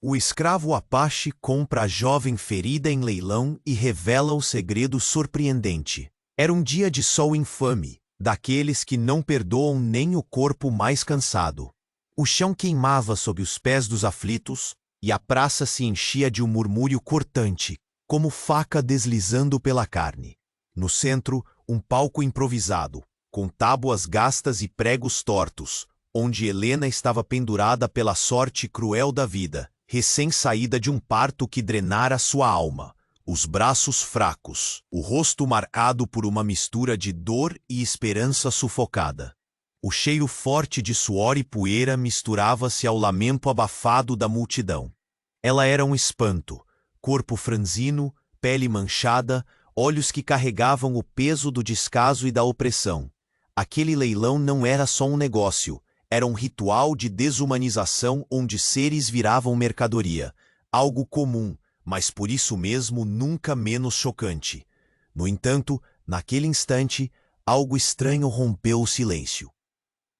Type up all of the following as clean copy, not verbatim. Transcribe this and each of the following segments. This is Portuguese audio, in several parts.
O escravo Apache compra a jovem ferida em leilão e revela o segredo surpreendente. Era um dia de sol infame, daqueles que não perdoam nem o corpo mais cansado. O chão queimava sob os pés dos aflitos, e a praça se enchia de um murmúrio cortante, como faca deslizando pela carne. No centro, um palco improvisado, com tábuas gastas e pregos tortos, onde Helena estava pendurada pela sorte cruel da vida, recém-saída de um parto que drenara sua alma, os braços fracos, o rosto marcado por uma mistura de dor e esperança sufocada. O cheiro forte de suor e poeira misturava-se ao lamento abafado da multidão. Ela era um espanto, corpo franzino, pele manchada, olhos que carregavam o peso do descaso e da opressão. Aquele leilão não era só um negócio, era um ritual de desumanização onde seres viravam mercadoria, algo comum, mas por isso mesmo nunca menos chocante. No entanto, naquele instante, algo estranho rompeu o silêncio.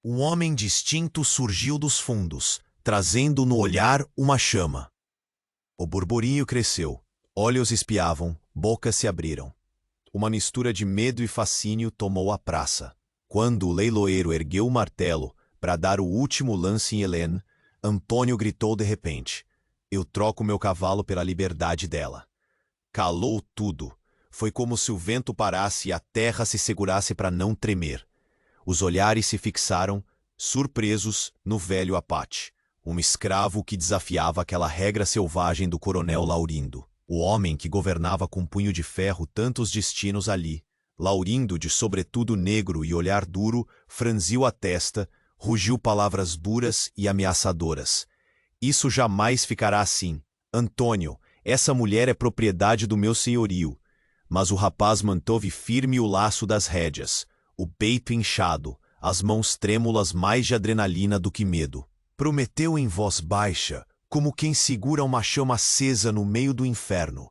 Um homem distinto surgiu dos fundos, trazendo no olhar uma chama. O burburinho cresceu, olhos espiavam, bocas se abriram. Uma mistura de medo e fascínio tomou a praça. Quando o leiloeiro ergueu o martelo para dar o último lance em Helene, Antônio gritou de repente: "Eu troco meu cavalo pela liberdade dela." Calou tudo. Foi como se o vento parasse e a terra se segurasse para não tremer. Os olhares se fixaram, surpresos, no velho Apache, um escravo que desafiava aquela regra selvagem do coronel Laurindo, o homem que governava com punho de ferro tantos destinos ali. Laurindo, de sobretudo negro e olhar duro, franziu a testa, rugiu palavras duras e ameaçadoras. "Isso jamais ficará assim. Antônio, essa mulher é propriedade do meu senhorio." Mas o rapaz manteve firme o laço das rédeas, o peito inchado, as mãos trêmulas mais de adrenalina do que medo. Prometeu em voz baixa, como quem segura uma chama acesa no meio do inferno: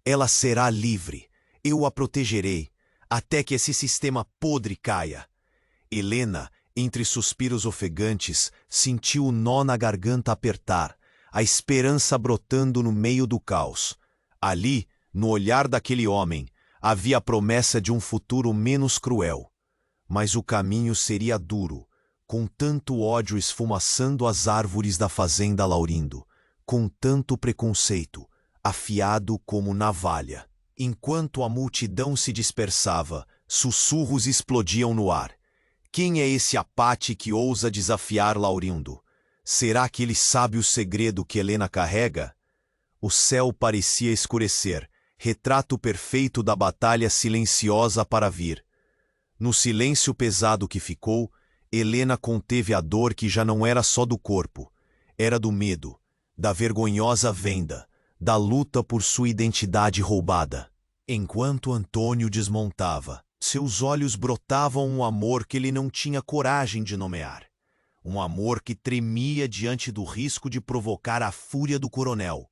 "Ela será livre. Eu a protegerei, até que esse sistema podre caia." Helena, entre suspiros ofegantes, sentiu o nó na garganta apertar, a esperança brotando no meio do caos. Ali, no olhar daquele homem, havia a promessa de um futuro menos cruel. Mas o caminho seria duro, com tanto ódio esfumaçando as árvores da fazenda Laurindo, com tanto preconceito, afiado como navalha. Enquanto a multidão se dispersava, sussurros explodiam no ar. Quem é esse Apache que ousa desafiar Laurindo? Será que ele sabe o segredo que Helena carrega? O céu parecia escurecer, retrato perfeito da batalha silenciosa para vir. No silêncio pesado que ficou, Helena conteve a dor que já não era só do corpo, era do medo, da vergonhosa venda, da luta por sua identidade roubada. Enquanto Antônio desmontava, seus olhos brotavam um amor que ele não tinha coragem de nomear. Um amor que tremia diante do risco de provocar a fúria do coronel.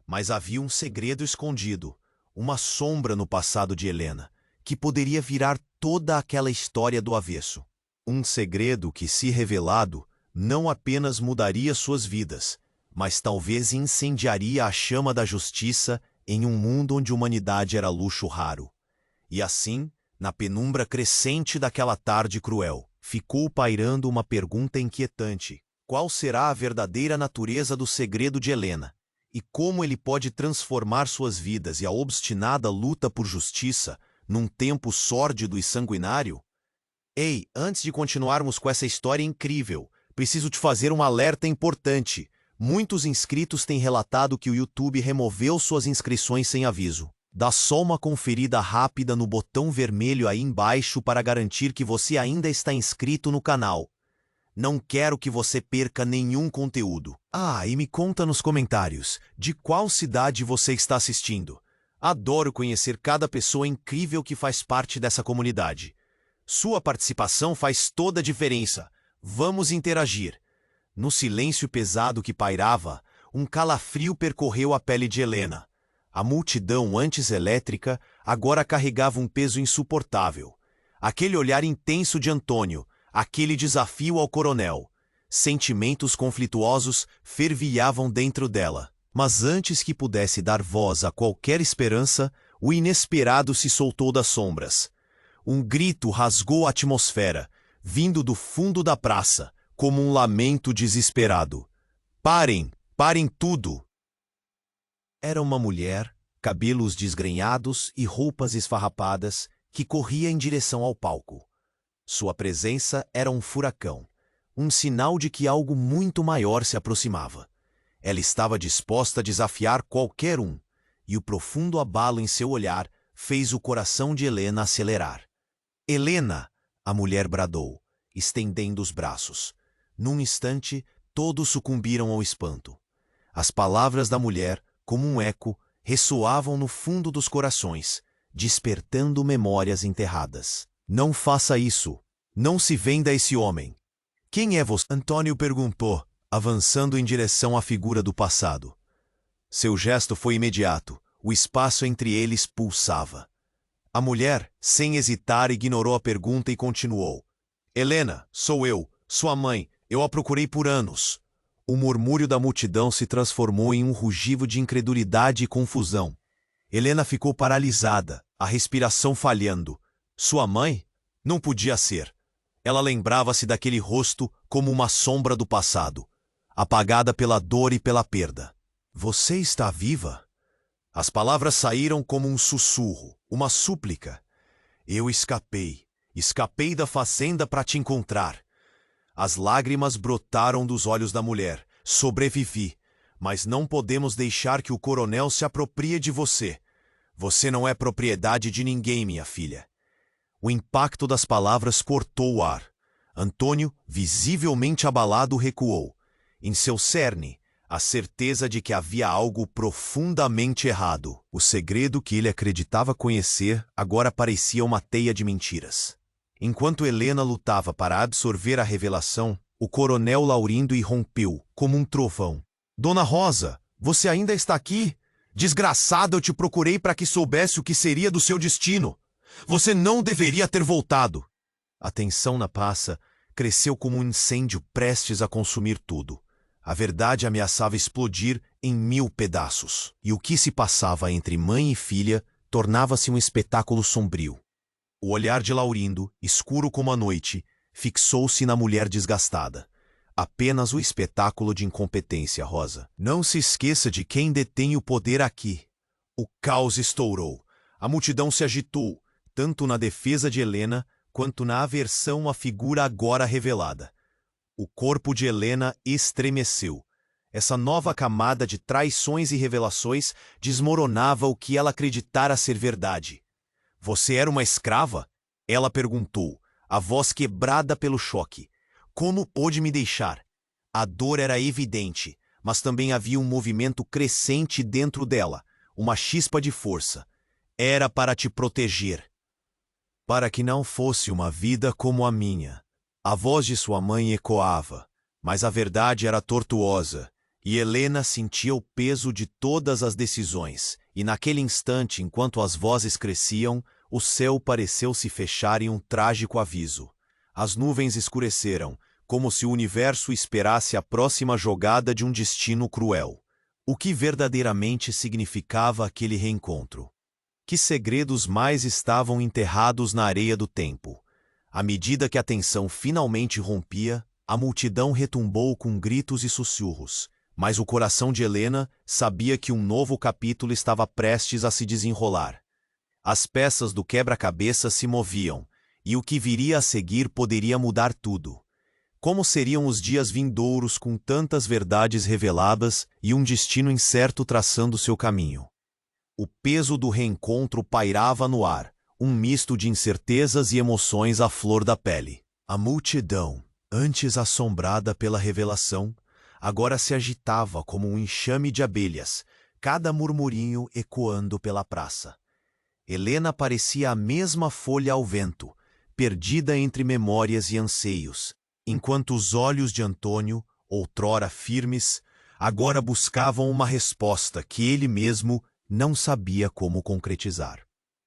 Mas havia um segredo escondido, uma sombra no passado de Helena, que poderia virar toda aquela história do avesso. Um segredo que, se revelado, não apenas mudaria suas vidas, mas talvez incendiaria a chama da justiça em um mundo onde a humanidade era luxo raro. E assim, na penumbra crescente daquela tarde cruel, ficou pairando uma pergunta inquietante: qual será a verdadeira natureza do segredo de Helena? E como ele pode transformar suas vidas e a obstinada luta por justiça num tempo sórdido e sanguinário? Ei, antes de continuarmos com essa história incrível, preciso te fazer um alerta importante. Muitos inscritos têm relatado que o YouTube removeu suas inscrições sem aviso. Dá só uma conferida rápida no botão vermelho aí embaixo para garantir que você ainda está inscrito no canal. Não quero que você perca nenhum conteúdo. Ah, e me conta nos comentários, de qual cidade você está assistindo? Adoro conhecer cada pessoa incrível que faz parte dessa comunidade. Sua participação faz toda a diferença. Vamos interagir. No silêncio pesado que pairava, um calafrio percorreu a pele de Helena. A multidão antes elétrica agora carregava um peso insuportável. Aquele olhar intenso de Antônio, aquele desafio ao coronel. sentimentos conflituosos fervilhavam dentro dela. Mas antes que pudesse dar voz a qualquer esperança, o inesperado se soltou das sombras. Um grito rasgou a atmosfera, vindo do fundo da praça, como um lamento desesperado. Parem! Parem tudo! Era uma mulher, cabelos desgrenhados e roupas esfarrapadas, que corria em direção ao palco. Sua presença era um furacão, um sinal de que algo muito maior se aproximava. Ela estava disposta a desafiar qualquer um, e o profundo abalo em seu olhar fez o coração de Helena acelerar. Helena! A mulher bradou, estendendo os braços. Num instante, todos sucumbiram ao espanto. As palavras da mulher, como um eco, ressoavam no fundo dos corações, despertando memórias enterradas. Não faça isso! Não se venda a esse homem! Quem é você? Antônio perguntou, avançando em direção à figura do passado. Seu gesto foi imediato, o espaço entre eles pulsava. A mulher, sem hesitar, ignorou a pergunta e continuou. Helena, sou eu, sua mãe, eu a procurei por anos. O murmúrio da multidão se transformou em um rugido de incredulidade e confusão. Helena ficou paralisada, a respiração falhando. Sua mãe? Não podia ser. Ela lembrava-se daquele rosto como uma sombra do passado, apagada pela dor e pela perda. Você está viva? As palavras saíram como um sussurro, uma súplica. Eu escapei da fazenda para te encontrar. As lágrimas brotaram dos olhos da mulher. Sobrevivi, mas não podemos deixar que o coronel se aproprie de você. Você não é propriedade de ninguém, minha filha. O impacto das palavras cortou o ar. Antônio, visivelmente abalado, recuou. Em seu cerne, a certeza de que havia algo profundamente errado. O segredo que ele acreditava conhecer agora parecia uma teia de mentiras. Enquanto Helena lutava para absorver a revelação, o coronel Laurindo irrompeu, como um trovão. Dona Rosa, você ainda está aqui? Desgraçada, eu te procurei para que soubesse o que seria do seu destino. Você não deveria ter voltado. A tensão na praça cresceu como um incêndio prestes a consumir tudo. A verdade ameaçava explodir em 1000 pedaços. E o que se passava entre mãe e filha tornava-se um espetáculo sombrio. O olhar de Laurindo, escuro como a noite, fixou-se na mulher desgastada. Apenas o espetáculo de incompetência, Rosa. Não se esqueça de quem detém o poder aqui. O caos estourou. A multidão se agitou, tanto na defesa de Helena, quanto na aversão à figura agora revelada. O corpo de Helena estremeceu. Essa nova camada de traições e revelações desmoronava o que ela acreditara ser verdade. Você era uma escrava? Ela perguntou, a voz quebrada pelo choque. Como pôde me deixar? A dor era evidente, mas também havia um movimento crescente dentro dela, uma chispa de força. Era para te proteger. Para que não fosse uma vida como a minha. A voz de sua mãe ecoava, mas a verdade era tortuosa, e Helena sentia o peso de todas as decisões, e naquele instante, enquanto as vozes cresciam, o céu pareceu se fechar em um trágico aviso. As nuvens escureceram, como se o universo esperasse a próxima jogada de um destino cruel. O que verdadeiramente significava aquele reencontro? Que segredos mais estavam enterrados na areia do tempo? À medida que a tensão finalmente rompia, a multidão retumbou com gritos e sussurros, mas o coração de Helena sabia que um novo capítulo estava prestes a se desenrolar. As peças do quebra-cabeça se moviam, e o que viria a seguir poderia mudar tudo. Como seriam os dias vindouros com tantas verdades reveladas e um destino incerto traçando seu caminho? O peso do reencontro pairava no ar, um misto de incertezas e emoções à flor da pele. A multidão, antes assombrada pela revelação, agora se agitava como um enxame de abelhas, cada murmurinho ecoando pela praça. Helena parecia a mesma folha ao vento, perdida entre memórias e anseios, enquanto os olhos de Antônio, outrora firmes, agora buscavam uma resposta que ele mesmo não sabia como concretizar.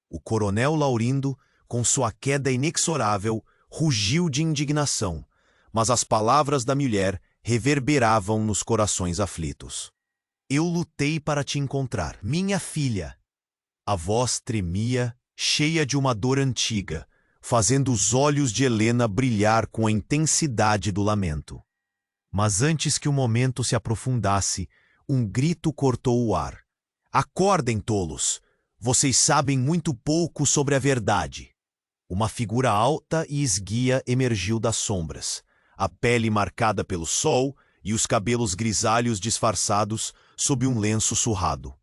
O coronel Laurindo, com sua queda inexorável, rugiu de indignação, mas as palavras da mulher reverberavam nos corações aflitos. Eu lutei para te encontrar, minha filha. A voz tremia, cheia de uma dor antiga, fazendo os olhos de Helena brilhar com a intensidade do lamento. Mas antes que o momento se aprofundasse, um grito cortou o ar. Acordem, tolos! Vocês sabem muito pouco sobre a verdade. Uma figura alta e esguia emergiu das sombras, a pele marcada pelo sol e os cabelos grisalhos disfarçados sob um lenço surrado.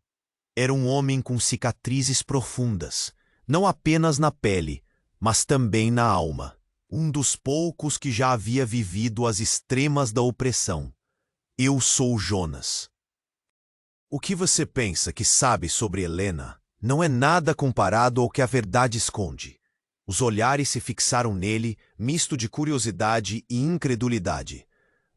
Era um homem com cicatrizes profundas, não apenas na pele, mas também na alma. Um dos poucos que já havia vivido as extremas da opressão. Eu sou Jonas. O que você pensa que sabe sobre Helena não é nada comparado ao que a verdade esconde. Os olhares se fixaram nele, misto de curiosidade e incredulidade.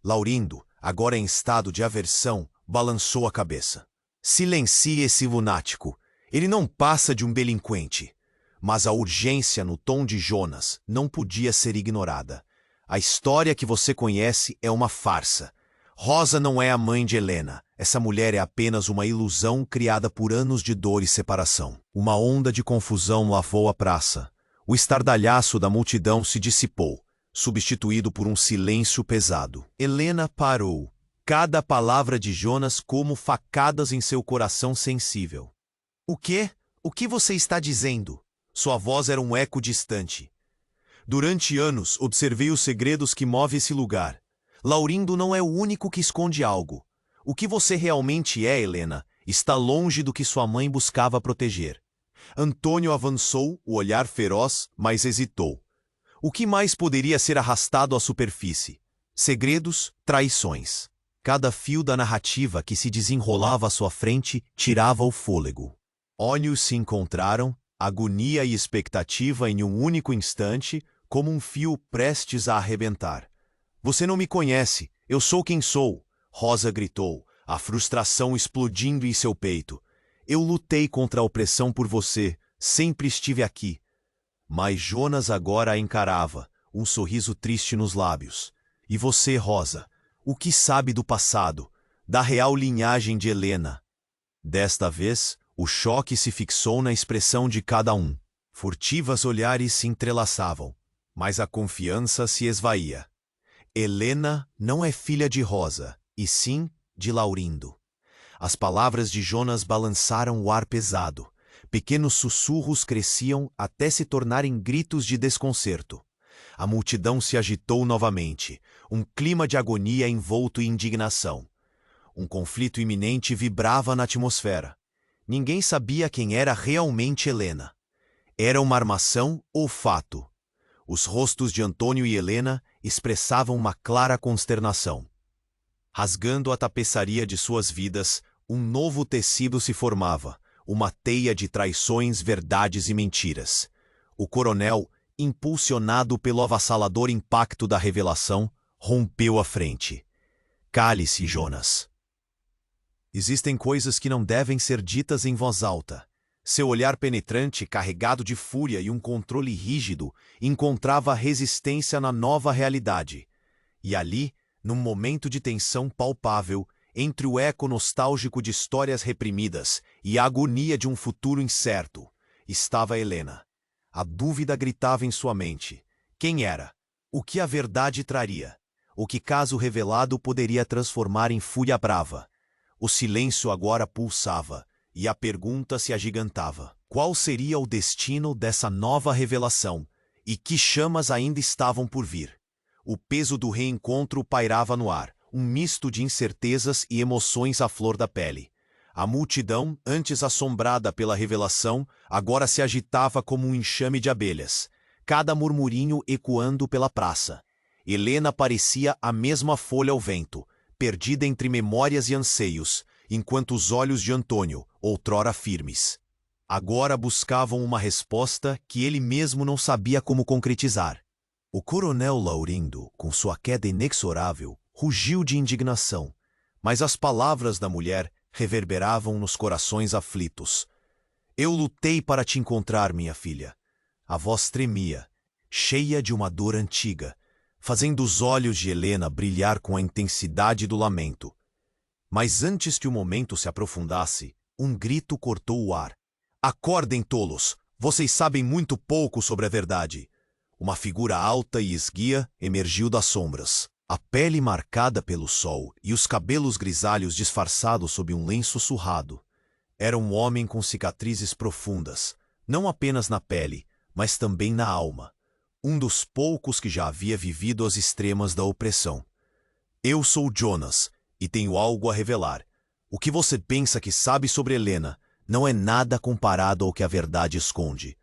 Laurindo, agora em estado de aversão, balançou a cabeça. Silencie esse lunático. Ele não passa de um delinquente. Mas a urgência no tom de Jonas não podia ser ignorada. A história que você conhece é uma farsa. Rosa não é a mãe de Helena. Essa mulher é apenas uma ilusão criada por anos de dor e separação. Uma onda de confusão lavou a praça. O estardalhaço da multidão se dissipou, substituído por um silêncio pesado. Helena parou, cada palavra de Jonas como facadas em seu coração sensível. O quê? O que você está dizendo? Sua voz era um eco distante. Durante anos, observei os segredos que movem esse lugar. Laurindo não é o único que esconde algo. O que você realmente é, Helena, está longe do que sua mãe buscava proteger. Antônio avançou, o olhar feroz, mas hesitou. O que mais poderia ser arrastado à superfície? Segredos, traições. Cada fio da narrativa que se desenrolava à sua frente tirava o fôlego. Olhos se encontraram, agonia e expectativa em um único instante, como um fio prestes a arrebentar. Você não me conhece, eu sou quem sou, Rosa gritou, a frustração explodindo em seu peito. Eu lutei contra a opressão por você, sempre estive aqui. Mas Jonas agora a encarava, um sorriso triste nos lábios. E você, Rosa, o que sabe do passado, da real linhagem de Helena? Desta vez, o choque se fixou na expressão de cada um. Furtivas olhares se entrelaçavam, mas a confiança se esvaía. Helena não é filha de Rosa, e sim de Laurindo. As palavras de Jonas balançaram o ar pesado. Pequenos sussurros cresciam até se tornarem gritos de desconcerto. A multidão se agitou novamente, um clima de agonia envolto em indignação. Um conflito iminente vibrava na atmosfera. Ninguém sabia quem era realmente Helena. Era uma armação ou fato? Os rostos de Antônio e Helena expressavam uma clara consternação. Rasgando a tapeçaria de suas vidas, um novo tecido se formava, uma teia de traições, verdades e mentiras. O coronel, impulsionado pelo avassalador impacto da revelação, rompeu a frente. Cale-se, Jonas. Existem coisas que não devem ser ditas em voz alta. Seu olhar penetrante, carregado de fúria e um controle rígido, encontrava resistência na nova realidade. E ali, num momento de tensão palpável, entre o eco nostálgico de histórias reprimidas e a agonia de um futuro incerto, estava Helena. A dúvida gritava em sua mente. Quem era? O que a verdade traria? O que, caso revelado, poderia transformar em fúria brava? O silêncio agora pulsava, e a pergunta se agigantava. Qual seria o destino dessa nova revelação? E que chamas ainda estavam por vir? O peso do reencontro pairava no ar, um misto de incertezas e emoções à flor da pele. A multidão, antes assombrada pela revelação, agora se agitava como um enxame de abelhas, cada murmurinho ecoando pela praça. Helena parecia a mesma folha ao vento, perdida entre memórias e anseios, enquanto os olhos de Antônio, outrora firmes, agora buscavam uma resposta que ele mesmo não sabia como concretizar. O coronel Laurindo, com sua queda inexorável, rugiu de indignação, mas as palavras da mulher reverberavam nos corações aflitos. Eu lutei para te encontrar, minha filha. A voz tremia, cheia de uma dor antiga, fazendo os olhos de Helena brilhar com a intensidade do lamento. Mas antes que o momento se aprofundasse, um grito cortou o ar. Acordem, tolos! Vocês sabem muito pouco sobre a verdade. Uma figura alta e esguia emergiu das sombras. A pele marcada pelo sol e os cabelos grisalhos disfarçados sob um lenço surrado. Era um homem com cicatrizes profundas, não apenas na pele, mas também na alma. Um dos poucos que já havia vivido as extremas da opressão. Eu sou Jonas, e tenho algo a revelar. O que você pensa que sabe sobre Helena não é nada comparado ao que a verdade esconde.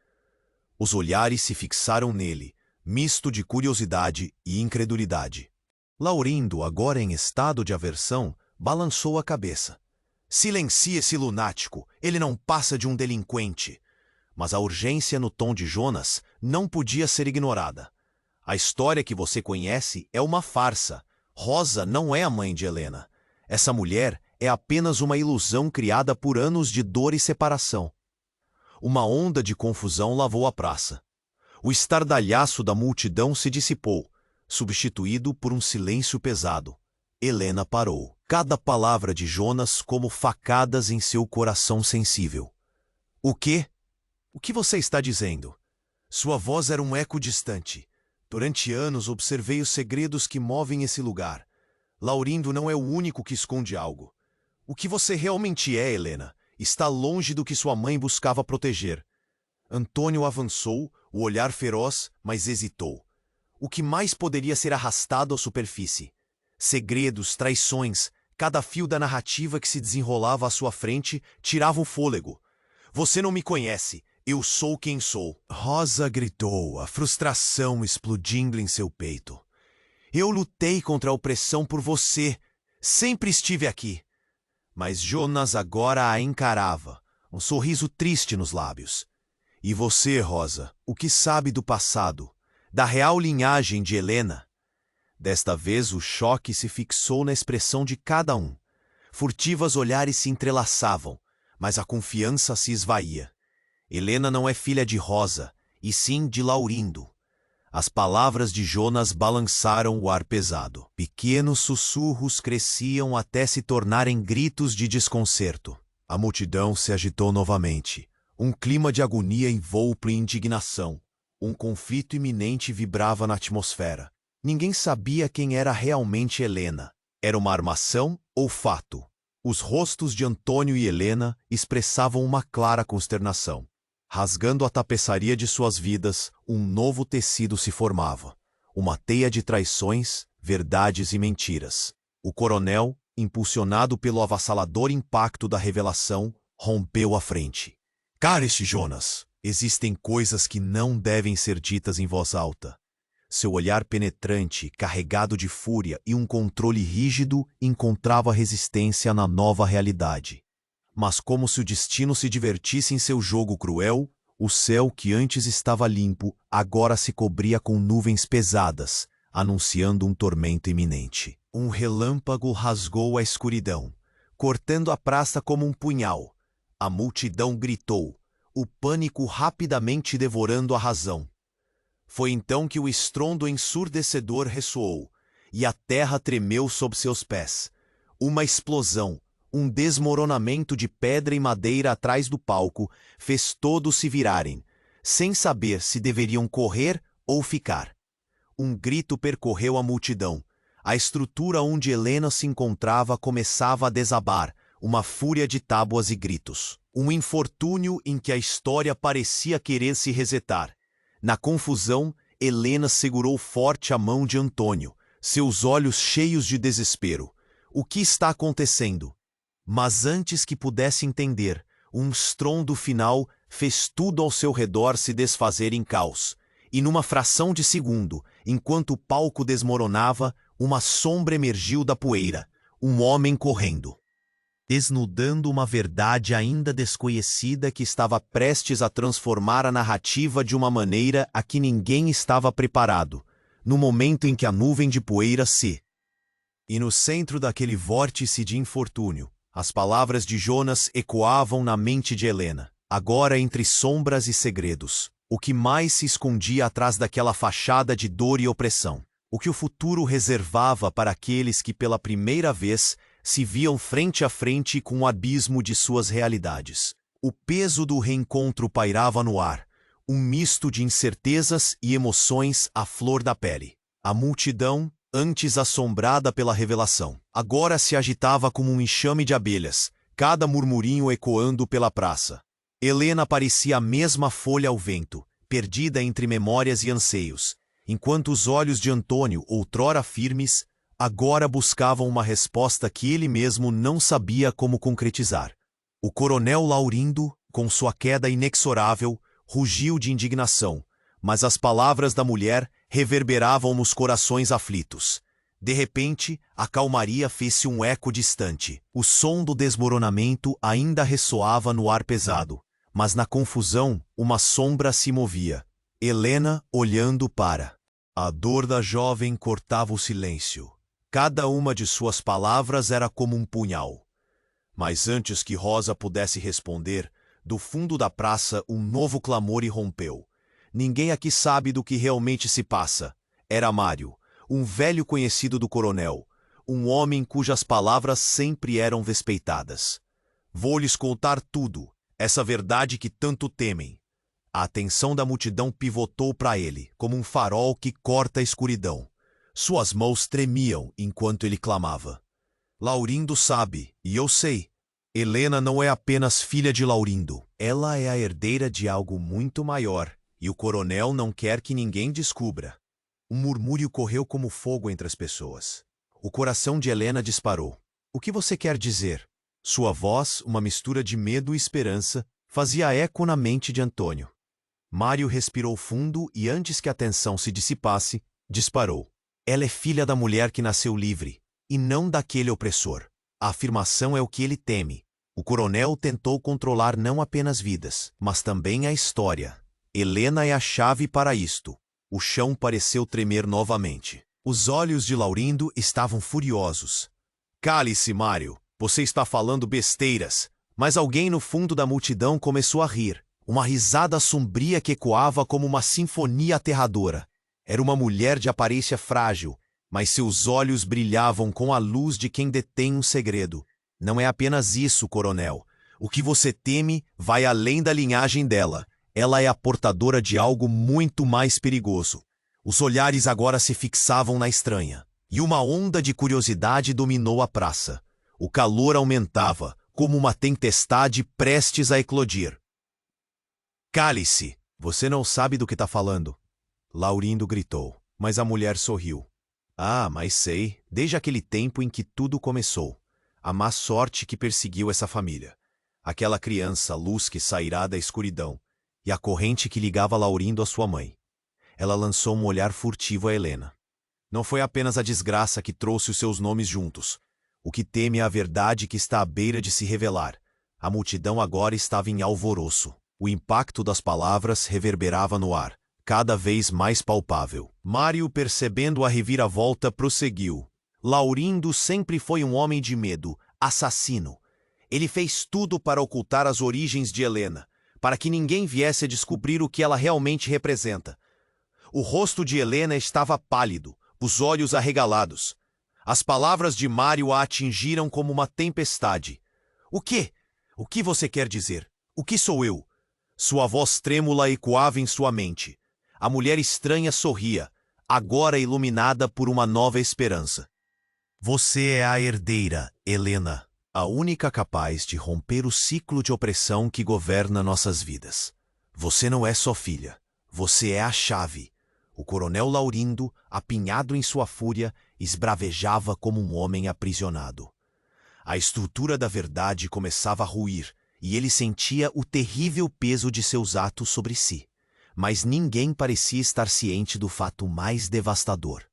Os olhares se fixaram nele, misto de curiosidade e incredulidade. Laurindo, agora em estado de aversão, balançou a cabeça. Silencie esse lunático, ele não passa de um delinquente. Mas a urgência no tom de Jonas não podia ser ignorada. A história que você conhece é uma farsa. Rosa não é a mãe de Helena. Essa mulher é apenas uma ilusão criada por anos de dor e separação. Uma onda de confusão lavou a praça. O estardalhaço da multidão se dissipou, substituído por um silêncio pesado. Helena parou. Cada palavra de Jonas como facadas em seu coração sensível. O quê? O que você está dizendo? Sua voz era um eco distante. Durante anos observei os segredos que movem esse lugar. Laurindo não é o único que esconde algo. O que você realmente é, Helena, está longe do que sua mãe buscava proteger. Antônio avançou, o olhar feroz, mas hesitou. O que mais poderia ser arrastado à superfície? Segredos, traições, cada fio da narrativa que se desenrolava à sua frente tirava o fôlego. Você não me conhece. Eu sou quem sou. Rosa gritou, a frustração explodindo em seu peito. Eu lutei contra a opressão por você. Sempre estive aqui. Mas Jonas agora a encarava, um sorriso triste nos lábios. E você, Rosa, o que sabe do passado, da real linhagem de Helena? Desta vez o choque se fixou na expressão de cada um. Furtivos olhares se entrelaçavam, mas a confiança se esvaía. Helena não é filha de Rosa, e sim de Laurindo. As palavras de Jonas balançaram o ar pesado. Pequenos sussurros cresciam até se tornarem gritos de desconcerto. A multidão se agitou novamente. Um clima de agonia envolto e indignação. Um conflito iminente vibrava na atmosfera. Ninguém sabia quem era realmente Helena. Era uma armação ou fato? Os rostos de Antônio e Helena expressavam uma clara consternação. Rasgando a tapeçaria de suas vidas, um novo tecido se formava. Uma teia de traições, verdades e mentiras. O coronel, impulsionado pelo avassalador impacto da revelação, rompeu a frente. Cale-se, Jonas! Existem coisas que não devem ser ditas em voz alta. Seu olhar penetrante, carregado de fúria e um controle rígido, encontrava resistência na nova realidade. Mas como se o destino se divertisse em seu jogo cruel, o céu que antes estava limpo, agora se cobria com nuvens pesadas, anunciando um tormento iminente. Um relâmpago rasgou a escuridão, cortando a praça como um punhal. A multidão gritou, o pânico rapidamente devorando a razão. Foi então que o estrondo ensurdecedor ressoou, e a terra tremeu sob seus pés. Uma explosão, um desmoronamento de pedra e madeira atrás do palco, fez todos se virarem, sem saber se deveriam correr ou ficar. Um grito percorreu a multidão. A estrutura onde Helena se encontrava começava a desabar, uma fúria de tábuas e gritos. Um infortúnio em que a história parecia querer se resetar. Na confusão, Helena segurou forte a mão de Antônio, seus olhos cheios de desespero. O que está acontecendo? Mas antes que pudesse entender, um estrondo final fez tudo ao seu redor se desfazer em caos. E numa fração de segundo, enquanto o palco desmoronava, uma sombra emergiu da poeira. Um homem correndo. Desnudando uma verdade ainda desconhecida que estava prestes a transformar a narrativa de uma maneira a que ninguém estava preparado, no momento em que a nuvem de poeira se... E no centro daquele vórtice de infortúnio, as palavras de Jonas ecoavam na mente de Helena, agora entre sombras e segredos. O que mais se escondia atrás daquela fachada de dor e opressão? o que o futuro reservava para aqueles que pela primeira vez se viam frente a frente com o abismo de suas realidades. O peso do reencontro pairava no ar, um misto de incertezas e emoções à flor da pele. A multidão, antes assombrada pela revelação, agora se agitava como um enxame de abelhas, cada murmurinho ecoando pela praça. Helena parecia a mesma folha ao vento, perdida entre memórias e anseios, enquanto os olhos de Antônio, outrora firmes, agora buscavam uma resposta que ele mesmo não sabia como concretizar. O coronel Laurindo, com sua queda inexorável, rugiu de indignação, mas as palavras da mulher reverberavam nos corações aflitos. De repente, a calmaria fez-se um eco distante. O som do desmoronamento ainda ressoava no ar pesado, mas na confusão, uma sombra se movia. Helena olhando para. A dor da jovem cortava o silêncio. Cada uma de suas palavras era como um punhal. Mas antes que Rosa pudesse responder, do fundo da praça um novo clamor irrompeu. Ninguém aqui sabe do que realmente se passa. Era Mário, um velho conhecido do coronel, um homem cujas palavras sempre eram respeitadas. Vou lhes contar tudo, essa verdade que tanto temem. A atenção da multidão pivotou para ele, como um farol que corta a escuridão. Suas mãos tremiam enquanto ele clamava. Laurindo sabe, e eu sei. Helena não é apenas filha de Laurindo. Ela é a herdeira de algo muito maior, e o coronel não quer que ninguém descubra. Um murmúrio correu como fogo entre as pessoas. O coração de Helena disparou. O que você quer dizer? Sua voz, uma mistura de medo e esperança, fazia eco na mente de Antônio. Mário respirou fundo e, antes que a tensão se dissipasse, disparou. Ela é filha da mulher que nasceu livre, e não daquele opressor. A afirmação é o que ele teme. O coronel tentou controlar não apenas vidas, mas também a história. Helena é a chave para isto. O chão pareceu tremer novamente. Os olhos de Laurindo estavam furiosos. Cale-se, Mário. Você está falando besteiras. Mas alguém no fundo da multidão começou a rir. Uma risada sombria que ecoava como uma sinfonia aterradora. Era uma mulher de aparência frágil, mas seus olhos brilhavam com a luz de quem detém um segredo. Não é apenas isso, coronel. O que você teme vai além da linhagem dela. Ela é a portadora de algo muito mais perigoso. Os olhares agora se fixavam na estranha, e uma onda de curiosidade dominou a praça. O calor aumentava, como uma tempestade prestes a eclodir. Cale-se! Você não sabe do que está falando. Laurindo gritou, mas a mulher sorriu. Ah, mas sei, desde aquele tempo em que tudo começou. A má sorte que perseguiu essa família. Aquela criança, luz que sairá da escuridão. E a corrente que ligava Laurindo à sua mãe. Ela lançou um olhar furtivo a Helena. Não foi apenas a desgraça que trouxe os seus nomes juntos. O que teme é a verdade que está à beira de se revelar. A multidão agora estava em alvoroço. O impacto das palavras reverberava no ar, cada vez mais palpável. Mário, percebendo a reviravolta, prosseguiu. Laurindo sempre foi um homem de medo, assassino. Ele fez tudo para ocultar as origens de Helena, para que ninguém viesse a descobrir o que ela realmente representa. O rosto de Helena estava pálido, os olhos arregalados. As palavras de Mário a atingiram como uma tempestade. O quê? O que você quer dizer? O que sou eu? Sua voz trêmula ecoava em sua mente. A mulher estranha sorria, agora iluminada por uma nova esperança. Você é a herdeira, Helena, a única capaz de romper o ciclo de opressão que governa nossas vidas. Você não é só filha, você é a chave. O coronel Laurindo, apinhado em sua fúria, esbravejava como um homem aprisionado. A estrutura da verdade começava a ruir, e ele sentia o terrível peso de seus atos sobre si. Mas ninguém parecia estar ciente do fato mais devastador.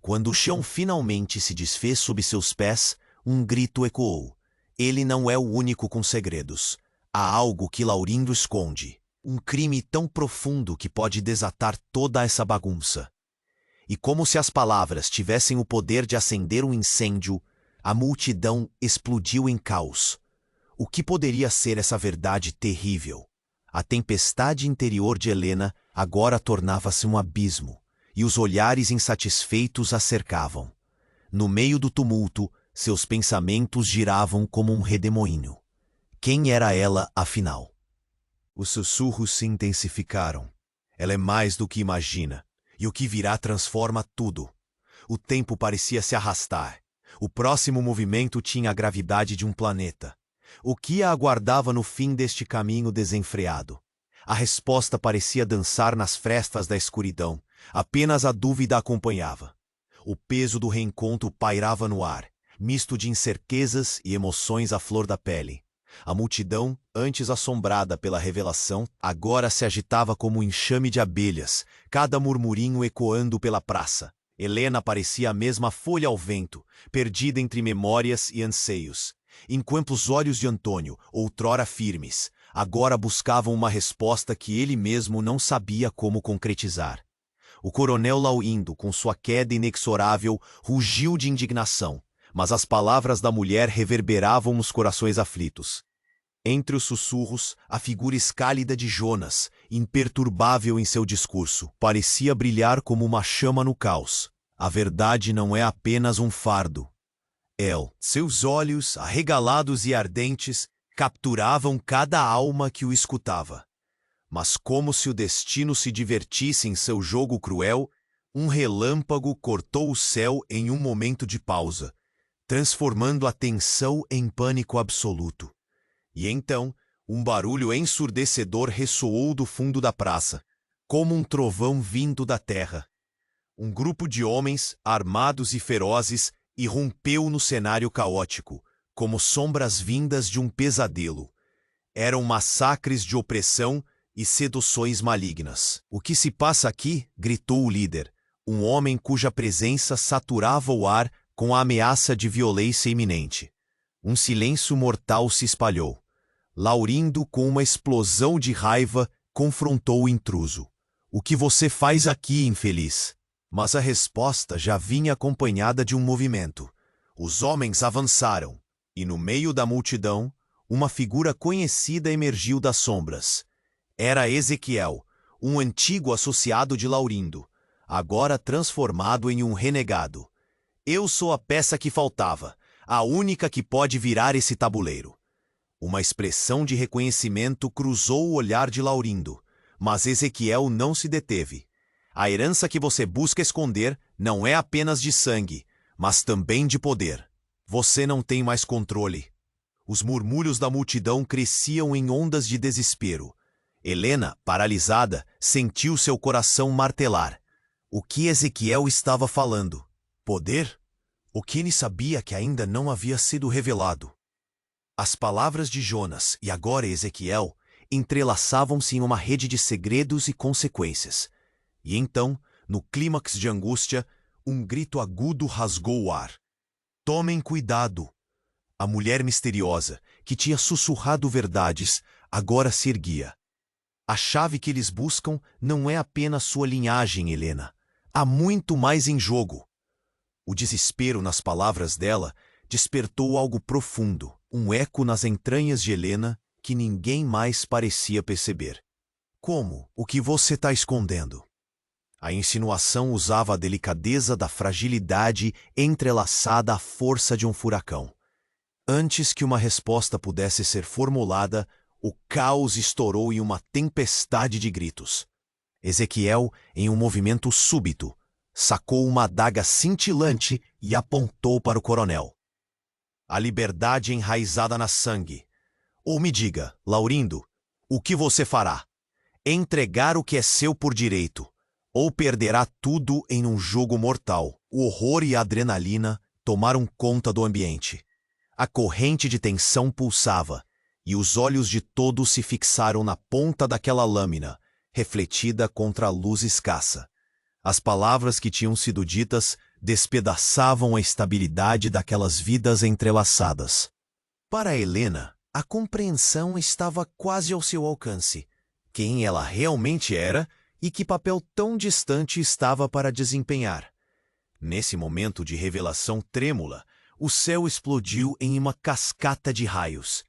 Quando o chão finalmente se desfez sob seus pés, um grito ecoou. Ele não é o único com segredos. Há algo que Laurindo esconde. Um crime tão profundo que pode desatar toda essa bagunça. E como se as palavras tivessem o poder de acender um incêndio, a multidão explodiu em caos. O que poderia ser essa verdade terrível? A tempestade interior de Helena agora tornava-se um abismo, e os olhares insatisfeitos a cercavam. No meio do tumulto, seus pensamentos giravam como um redemoinho. Quem era ela, afinal? Os sussurros se intensificaram. Ela é mais do que imagina, e o que virá transforma tudo. O tempo parecia se arrastar. O próximo movimento tinha a gravidade de um planeta. O que a aguardava no fim deste caminho desenfreado? A resposta parecia dançar nas frestas da escuridão. Apenas a dúvida acompanhava. O peso do reencontro pairava no ar, misto de incertezas e emoções à flor da pele. A multidão, antes assombrada pela revelação, agora se agitava como um enxame de abelhas, cada murmurinho ecoando pela praça. Helena parecia a mesma folha ao vento, perdida entre memórias e anseios, enquanto os olhos de Antônio, outrora firmes, agora buscavam uma resposta que ele mesmo não sabia como concretizar. O coronel Laurindo, com sua queda inexorável, rugiu de indignação, mas as palavras da mulher reverberavam nos corações aflitos. Entre os sussurros, a figura escálida de Jonas, imperturbável em seu discurso, parecia brilhar como uma chama no caos. A verdade não é apenas um fardo. Seus olhos, arregalados e ardentes, capturavam cada alma que o escutava. Mas como se o destino se divertisse em seu jogo cruel, um relâmpago cortou o céu em um momento de pausa, transformando a tensão em pânico absoluto. E então, um barulho ensurdecedor ressoou do fundo da praça, como um trovão vindo da terra. Um grupo de homens, armados e ferozes, irrompeu no cenário caótico, como sombras vindas de um pesadelo. Eram massacres de opressão e seduções malignas. "O que se passa aqui?" gritou o líder, um homem cuja presença saturava o ar com a ameaça de violência iminente. Um silêncio mortal se espalhou. Laurindo, com uma explosão de raiva, confrontou o intruso. "O que você faz aqui, infeliz?" Mas a resposta já vinha acompanhada de um movimento. Os homens avançaram, e no meio da multidão, uma figura conhecida emergiu das sombras. Era Ezequiel, um antigo associado de Laurindo, agora transformado em um renegado. "Eu sou a peça que faltava, a única que pode virar esse tabuleiro." Uma expressão de reconhecimento cruzou o olhar de Laurindo, mas Ezequiel não se deteve. "A herança que você busca esconder não é apenas de sangue, mas também de poder. Você não tem mais controle." Os murmúrios da multidão cresciam em ondas de desespero. Helena, paralisada, sentiu seu coração martelar. O que Ezequiel estava falando? Poder? O que ele sabia que ainda não havia sido revelado? As palavras de Jonas e agora Ezequiel entrelaçavam-se em uma rede de segredos e consequências. E então, no clímax de angústia, um grito agudo rasgou o ar. "Tomem cuidado!" A mulher misteriosa, que tinha sussurrado verdades, agora se erguia. "A chave que eles buscam não é apenas sua linhagem, Helena. Há muito mais em jogo." O desespero nas palavras dela despertou algo profundo, um eco nas entranhas de Helena que ninguém mais parecia perceber. "Como? O que você está escondendo?" A insinuação usava a delicadeza da fragilidade entrelaçada à força de um furacão. Antes que uma resposta pudesse ser formulada, o caos estourou em uma tempestade de gritos. Ezequiel, em um movimento súbito, sacou uma adaga cintilante e apontou para o coronel. A liberdade enraizada na sangue. "Ou me diga, Laurindo, o que você fará? Entregar o que é seu por direito, ou perderá tudo em um jogo mortal?" O horror e a adrenalina tomaram conta do ambiente. A corrente de tensão pulsava, e os olhos de todos se fixaram na ponta daquela lâmina, refletida contra a luz escassa. As palavras que tinham sido ditas despedaçavam a estabilidade daquelas vidas entrelaçadas. Para Helena, a compreensão estava quase ao seu alcance. Quem ela realmente era e que papel tão distante estava para desempenhar. Nesse momento de revelação trêmula, o céu explodiu em uma cascata de raios.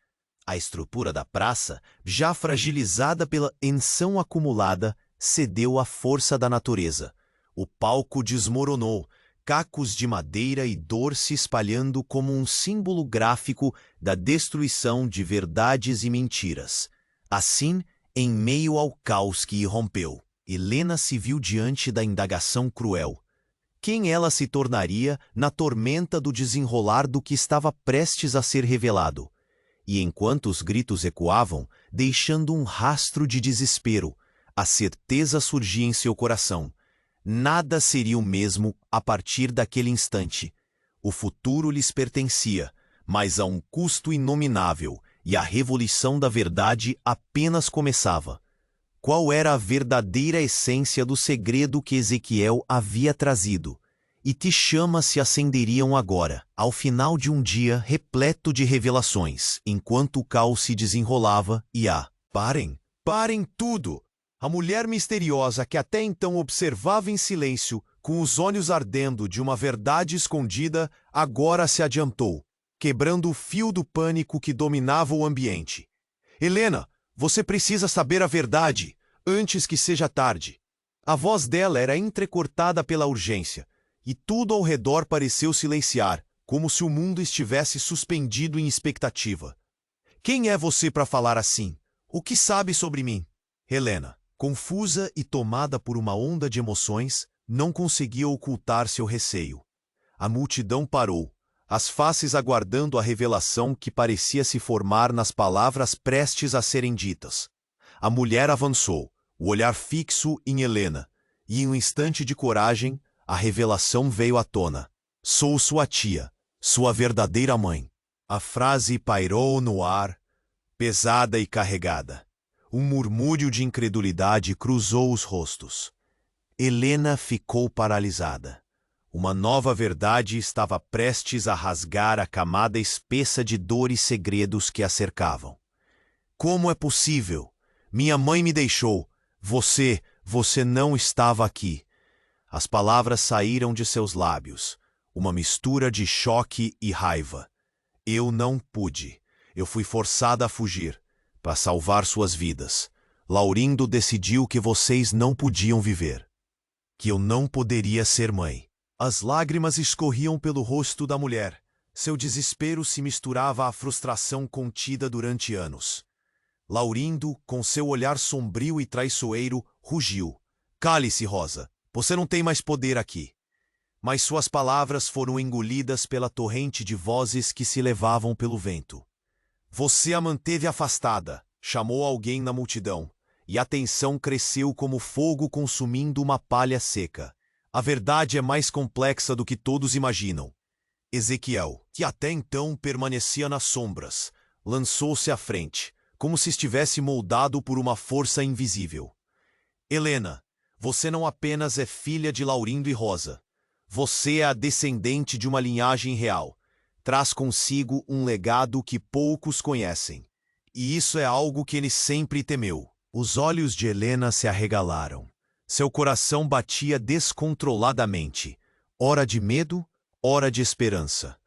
A estrutura da praça, já fragilizada pela tensão acumulada, cedeu à força da natureza. O palco desmoronou, cacos de madeira e dor se espalhando como um símbolo gráfico da destruição de verdades e mentiras. Assim, em meio ao caos que irrompeu, Helena se viu diante da indagação cruel. Quem ela se tornaria na tormenta do desenrolar do que estava prestes a ser revelado? E enquanto os gritos ecoavam, deixando um rastro de desespero, a certeza surgia em seu coração. Nada seria o mesmo a partir daquele instante. O futuro lhes pertencia, mas a um custo inominável, e a revolução da verdade apenas começava. Qual era a verdadeira essência do segredo que Ezequiel havia trazido? E que chamas se acenderiam agora, ao final de um dia repleto de revelações, enquanto o caos se desenrolava e Parem! Parem tudo! A mulher misteriosa que até então observava em silêncio, com os olhos ardendo de uma verdade escondida, agora se adiantou, quebrando o fio do pânico que dominava o ambiente. Helena, você precisa saber a verdade, antes que seja tarde. A voz dela era entrecortada pela urgência, e tudo ao redor pareceu silenciar, como se o mundo estivesse suspendido em expectativa. Quem é você para falar assim? O que sabe sobre mim? Helena, confusa e tomada por uma onda de emoções, não conseguia ocultar seu receio. A multidão parou, as faces aguardando a revelação que parecia se formar nas palavras prestes a serem ditas. A mulher avançou, o olhar fixo em Helena, e em um instante de coragem, a revelação veio à tona. Sou sua tia, sua verdadeira mãe. A frase pairou no ar, pesada e carregada. Um murmúrio de incredulidade cruzou os rostos. Helena ficou paralisada. Uma nova verdade estava prestes a rasgar a camada espessa de dor e segredos que a cercavam. Como é possível? Minha mãe me deixou. Você não estava aqui. As palavras saíram de seus lábios, uma mistura de choque e raiva. Eu não pude. Eu fui forçada a fugir, para salvar suas vidas. Laurindo decidiu que vocês não podiam viver. Que eu não poderia ser mãe. As lágrimas escorriam pelo rosto da mulher. Seu desespero se misturava à frustração contida durante anos. Laurindo, com seu olhar sombrio e traiçoeiro, rugiu. Cale-se, Rosa. Você não tem mais poder aqui. Mas suas palavras foram engolidas pela torrente de vozes que se levavam pelo vento. Você a manteve afastada, chamou alguém na multidão, e a tensão cresceu como fogo consumindo uma palha seca. A verdade é mais complexa do que todos imaginam. Ezequiel, que até então permanecia nas sombras, lançou-se à frente, como se estivesse moldado por uma força invisível. Helena, você não apenas é filha de Laurindo e Rosa. Você é a descendente de uma linhagem real. Traz consigo um legado que poucos conhecem. E isso é algo que ele sempre temeu. Os olhos de Helena se arregalaram. Seu coração batia descontroladamente. Ora de medo, ora de esperança.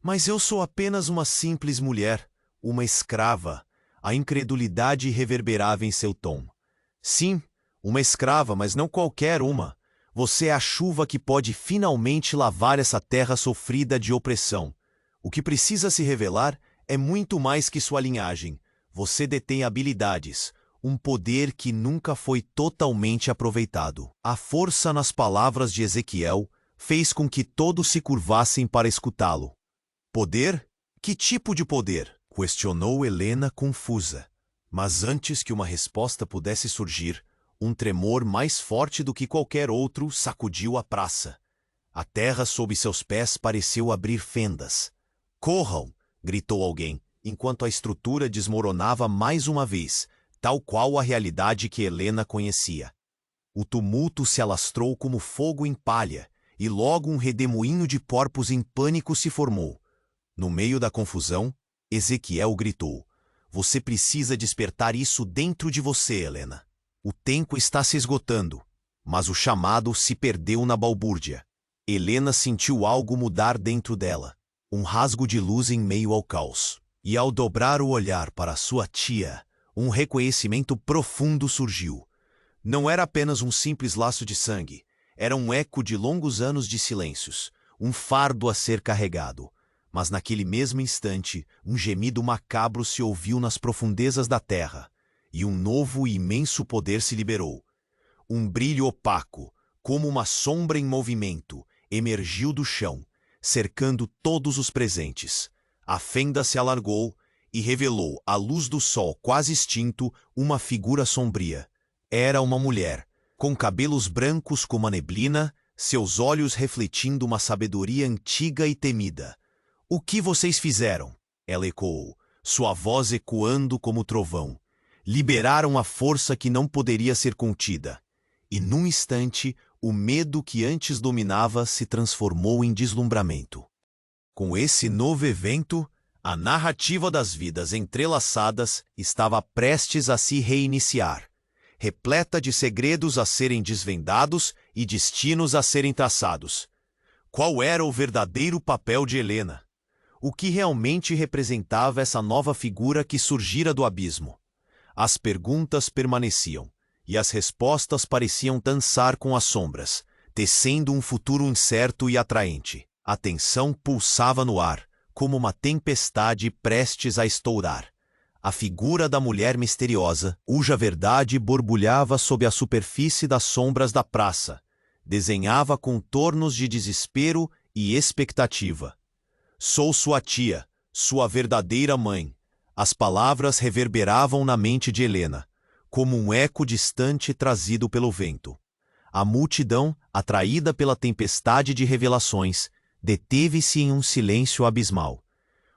Mas eu sou apenas uma simples mulher, uma escrava. A incredulidade reverberava em seu tom. Sim, uma escrava, mas não qualquer uma. Você é a chuva que pode finalmente lavar essa terra sofrida de opressão. O que precisa se revelar é muito mais que sua linhagem. Você detém habilidades, um poder que nunca foi totalmente aproveitado. A força nas palavras de Ezequiel fez com que todos se curvassem para escutá-lo. Poder? Que tipo de poder? Questionou Helena confusa. Mas antes que uma resposta pudesse surgir, um tremor mais forte do que qualquer outro sacudiu a praça. A terra sob seus pés pareceu abrir fendas. Corram! Gritou alguém, enquanto a estrutura desmoronava mais uma vez, tal qual a realidade que Helena conhecia. O tumulto se alastrou como fogo em palha, e logo um redemoinho de corpos em pânico se formou. No meio da confusão, Ezequiel gritou: Você precisa despertar isso dentro de você, Helena. O tempo está se esgotando, mas o chamado se perdeu na balbúrdia. Helena sentiu algo mudar dentro dela, um rasgo de luz em meio ao caos. E ao dobrar o olhar para sua tia, um reconhecimento profundo surgiu. Não era apenas um simples laço de sangue, Era um eco de longos anos de silêncios, um fardo a ser carregado. Mas naquele mesmo instante, um gemido macabro se ouviu nas profundezas da terra, e um novo e imenso poder se liberou. Um brilho opaco, como uma sombra em movimento, emergiu do chão, cercando todos os presentes. A fenda se alargou e revelou, à luz do sol quase extinto, uma figura sombria. Era uma mulher, com cabelos brancos como a neblina, seus olhos refletindo uma sabedoria antiga e temida. "O que vocês fizeram?" ela ecoou, sua voz ecoando como trovão. "Liberaram a força que não poderia ser contida." E num instante, o medo que antes dominava se transformou em deslumbramento. Com esse novo evento, a narrativa das vidas entrelaçadas estava prestes a se reiniciar, repleta de segredos a serem desvendados e destinos a serem traçados. Qual era o verdadeiro papel de Helena? O que realmente representava essa nova figura que surgira do abismo? As perguntas permaneciam, e as respostas pareciam dançar com as sombras, tecendo um futuro incerto e atraente. A tensão pulsava no ar, como uma tempestade prestes a estourar. A figura da mulher misteriosa, cuja verdade borbulhava sob a superfície das sombras da praça, desenhava contornos de desespero e expectativa. "Sou sua tia, sua verdadeira mãe." As palavras reverberavam na mente de Helena, como um eco distante trazido pelo vento. A multidão, atraída pela tempestade de revelações, deteve-se em um silêncio abismal.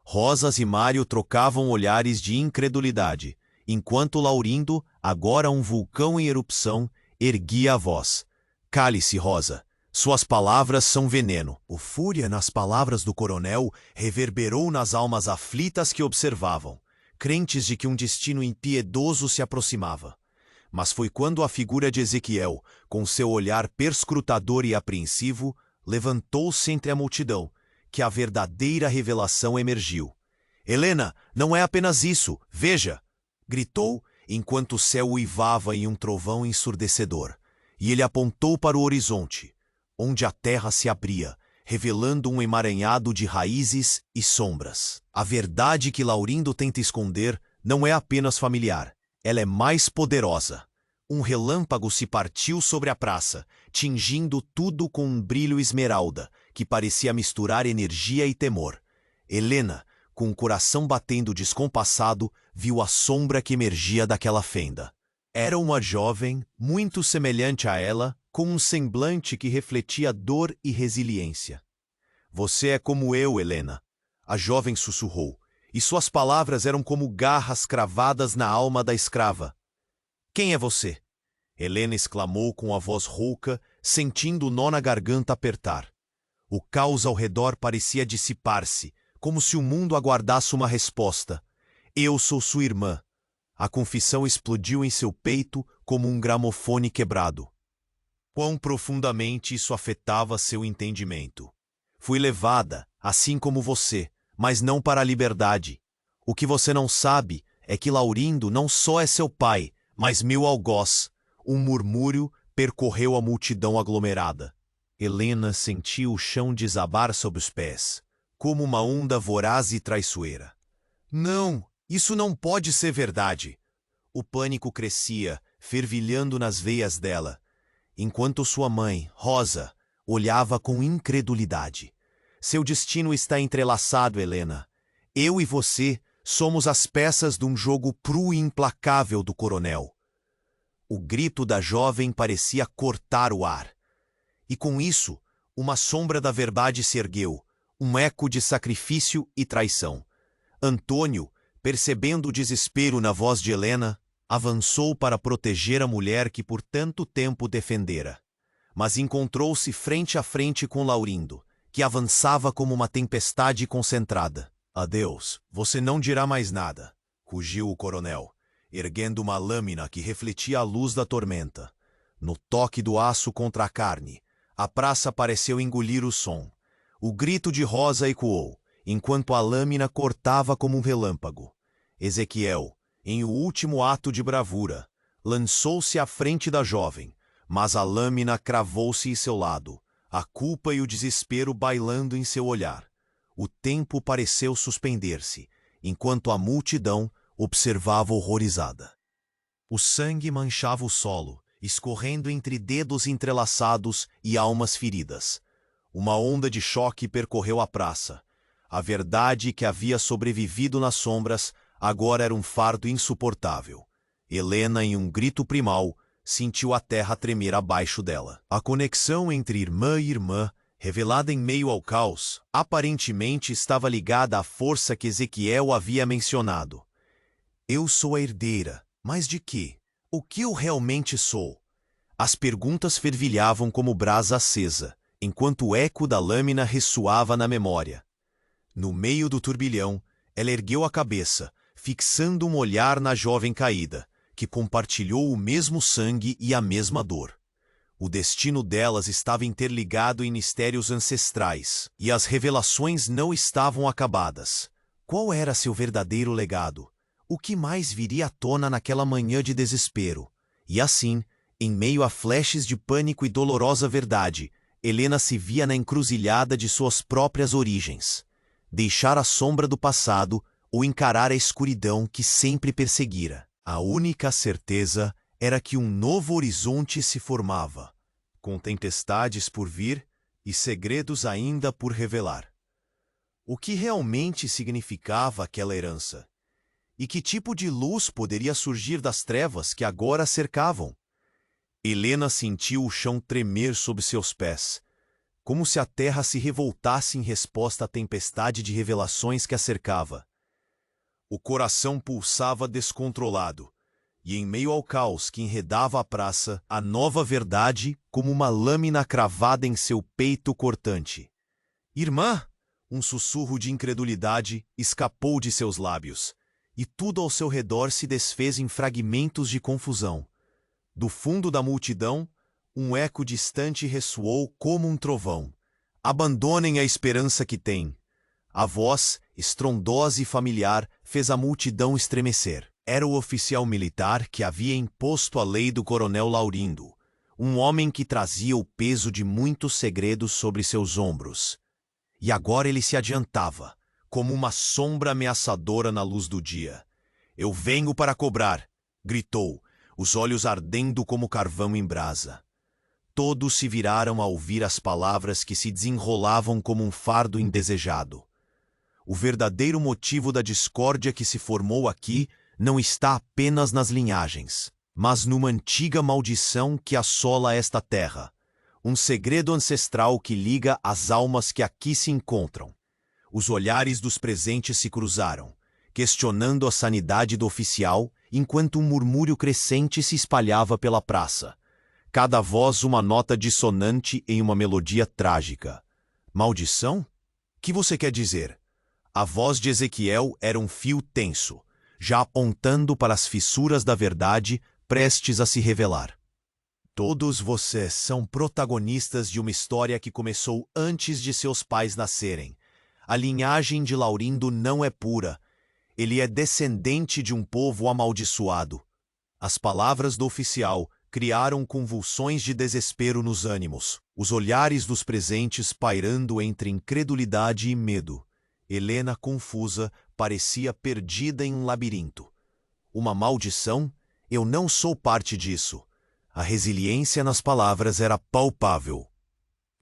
Rosas e Mário trocavam olhares de incredulidade, enquanto Laurindo, agora um vulcão em erupção, erguia a voz. "Cale-se, Rosa. Suas palavras são veneno." O fúria nas palavras do coronel reverberou nas almas aflitas que observavam, crentes de que um destino impiedoso se aproximava. Mas foi quando a figura de Ezequiel, com seu olhar perscrutador e apreensivo, levantou-se entre a multidão, que a verdadeira revelação emergiu. "Helena, não é apenas isso, veja!" gritou, enquanto o céu uivava em um trovão ensurdecedor, e ele apontou para o horizonte, onde a terra se abria, revelando um emaranhado de raízes e sombras. A verdade que Laurindo tenta esconder não é apenas familiar, ela é mais poderosa. Um relâmpago se partiu sobre a praça, tingindo tudo com um brilho esmeralda, que parecia misturar energia e temor. Helena, com o coração batendo descompassado, viu a sombra que emergia daquela fenda. Era uma jovem, muito semelhante a ela, com um semblante que refletia dor e resiliência. "Você é como eu, Helena," a jovem sussurrou, e suas palavras eram como garras cravadas na alma da escrava. "Quem é você?" Helena exclamou com a voz rouca, sentindo o nó na garganta apertar. O caos ao redor parecia dissipar-se, como se o mundo aguardasse uma resposta. "Eu sou sua irmã." A confissão explodiu em seu peito como um gramofone quebrado. Quão profundamente isso afetava seu entendimento. "Fui levada, assim como você, mas não para a liberdade. O que você não sabe é que Laurindo não só é seu pai, mas meu algoz." Um murmúrio percorreu a multidão aglomerada. Helena sentiu o chão desabar sob os pés, como uma onda voraz e traiçoeira. "Não, isso não pode ser verdade." O pânico crescia, fervilhando nas veias dela, enquanto sua mãe, Rosa, olhava com incredulidade. "Seu destino está entrelaçado, Helena. Eu e você somos as peças de um jogo cru e implacável do coronel." O grito da jovem parecia cortar o ar. E com isso, uma sombra da verdade se ergueu, um eco de sacrifício e traição. Antônio, percebendo o desespero na voz de Helena, avançou para proteger a mulher que por tanto tempo defendera. Mas encontrou-se frente a frente com Laurindo, que avançava como uma tempestade concentrada. "Adeus, você não dirá mais nada", rugiu o coronel, erguendo uma lâmina que refletia a luz da tormenta. No toque do aço contra a carne, a praça pareceu engolir o som. O grito de Rosa ecoou, enquanto a lâmina cortava como um relâmpago. Ezequiel, em o último ato de bravura, lançou-se à frente da jovem, Mas a lâmina cravou-se em seu lado, a culpa e o desespero bailando em seu olhar. O tempo pareceu suspender-se, enquanto a multidão observava horrorizada. O sangue manchava o solo, escorrendo entre dedos entrelaçados e almas feridas. Uma onda de choque percorreu a praça. A verdade que havia sobrevivido nas sombras agora era um fardo insuportável. Helena, em um grito primal, sentiu a terra tremer abaixo dela. A conexão entre irmã e irmã, revelada em meio ao caos, aparentemente estava ligada à força que Ezequiel havia mencionado. Eu sou a herdeira, mas de quê? O que eu realmente sou? As perguntas fervilhavam como brasa acesa, enquanto o eco da lâmina ressoava na memória. No meio do turbilhão, ela ergueu a cabeça, fixando um olhar na jovem caída, que compartilhou o mesmo sangue e a mesma dor. O destino delas estava interligado em mistérios ancestrais, e as revelações não estavam acabadas. Qual era seu verdadeiro legado? O que mais viria à tona naquela manhã de desespero? E assim, em meio a flashes de pânico e dolorosa verdade, Helena se via na encruzilhada de suas próprias origens. Deixar a sombra do passado ou encarar a escuridão que sempre perseguira. A única certeza era que um novo horizonte se formava, com tempestades por vir e segredos ainda por revelar. O que realmente significava aquela herança? E que tipo de luz poderia surgir das trevas que agora a cercavam? Helena sentiu o chão tremer sob seus pés, como se a terra se revoltasse em resposta à tempestade de revelações que a cercava. O coração pulsava descontrolado, e em meio ao caos que enredava a praça, a nova verdade como uma lâmina cravada em seu peito cortante. Irmã! Um sussurro de incredulidade escapou de seus lábios, e tudo ao seu redor se desfez em fragmentos de confusão. Do fundo da multidão, um eco distante ressoou como um trovão. Abandonem a esperança que têm. A voz, estrondosa e familiar, fez a multidão estremecer. Era o oficial militar que havia imposto a lei do coronel Laurindo, um homem que trazia o peso de muitos segredos sobre seus ombros. E agora ele se adiantava, como uma sombra ameaçadora na luz do dia. Eu venho para cobrar, gritou, os olhos ardendo como carvão em brasa. Todos se viraram a ouvir as palavras que se desenrolavam como um fardo indesejado. O verdadeiro motivo da discórdia que se formou aqui não está apenas nas linhagens, mas numa antiga maldição que assola esta terra, um segredo ancestral que liga as almas que aqui se encontram. Os olhares dos presentes se cruzaram, questionando a sanidade do oficial, enquanto um murmúrio crescente se espalhava pela praça. Cada voz uma nota dissonante em uma melodia trágica. Maldição? Que você quer dizer? A voz de Ezequiel era um fio tenso, já apontando para as fissuras da verdade, prestes a se revelar. Todos vocês são protagonistas de uma história que começou antes de seus pais nascerem. A linhagem de Laurindo não é pura. Ele é descendente de um povo amaldiçoado. As palavras do oficial criaram convulsões de desespero nos ânimos, os olhares dos presentes pairando entre incredulidade e medo. Helena, confusa, parecia perdida em um labirinto. Uma maldição? Eu não sou parte disso. A resiliência nas palavras era palpável.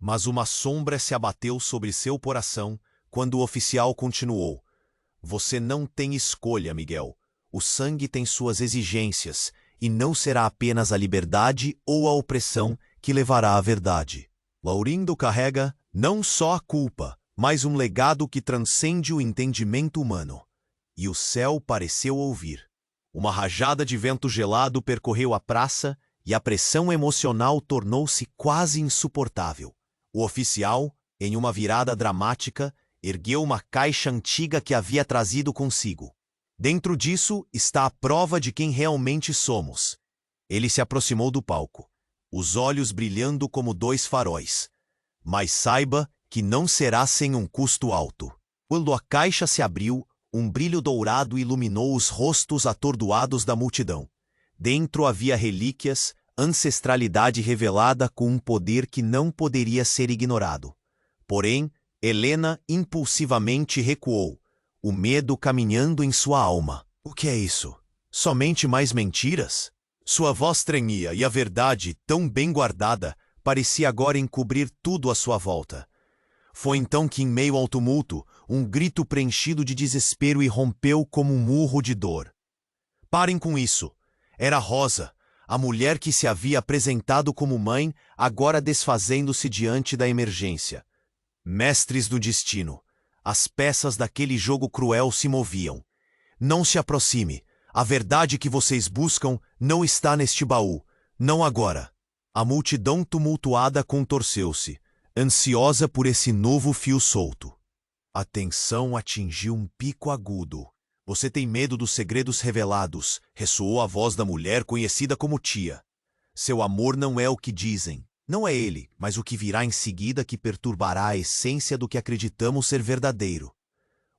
Mas uma sombra se abateu sobre seu coração quando o oficial continuou. Você não tem escolha, Miguel. O sangue tem suas exigências, e não será apenas a liberdade ou a opressão que levará à verdade. Laurindo carrega não só a culpa, mas um legado que transcende o entendimento humano. E o céu pareceu ouvir. Uma rajada de vento gelado percorreu a praça e a pressão emocional tornou-se quase insuportável. O oficial, em uma virada dramática, ergueu uma caixa antiga que havia trazido consigo. Dentro disso está a prova de quem realmente somos. Ele se aproximou do palco, os olhos brilhando como dois faróis. Mas saiba que não será sem um custo alto. Quando a caixa se abriu, um brilho dourado iluminou os rostos atordoados da multidão. Dentro havia relíquias, ancestralidade revelada com um poder que não poderia ser ignorado. Porém, Helena impulsivamente recuou, o medo caminhando em sua alma. O que é isso? Somente mais mentiras? Sua voz tremia e a verdade, tão bem guardada, parecia agora encobrir tudo à sua volta. Foi então que, em meio ao tumulto, um grito preenchido de desespero irrompeu como um murro de dor. Parem com isso! Era Rosa, a mulher que se havia apresentado como mãe, agora desfazendo-se diante da emergência. Mestres do destino, as peças daquele jogo cruel se moviam. Não se aproxime. A verdade que vocês buscam não está neste baú, não agora. A multidão tumultuada contorceu-se, ansiosa por esse novo fio solto. A tensão atingiu um pico agudo. Você tem medo dos segredos revelados, ressoou a voz da mulher conhecida como Tia. Seu amor não é o que dizem. Não é ele, mas o que virá em seguida que perturbará a essência do que acreditamos ser verdadeiro.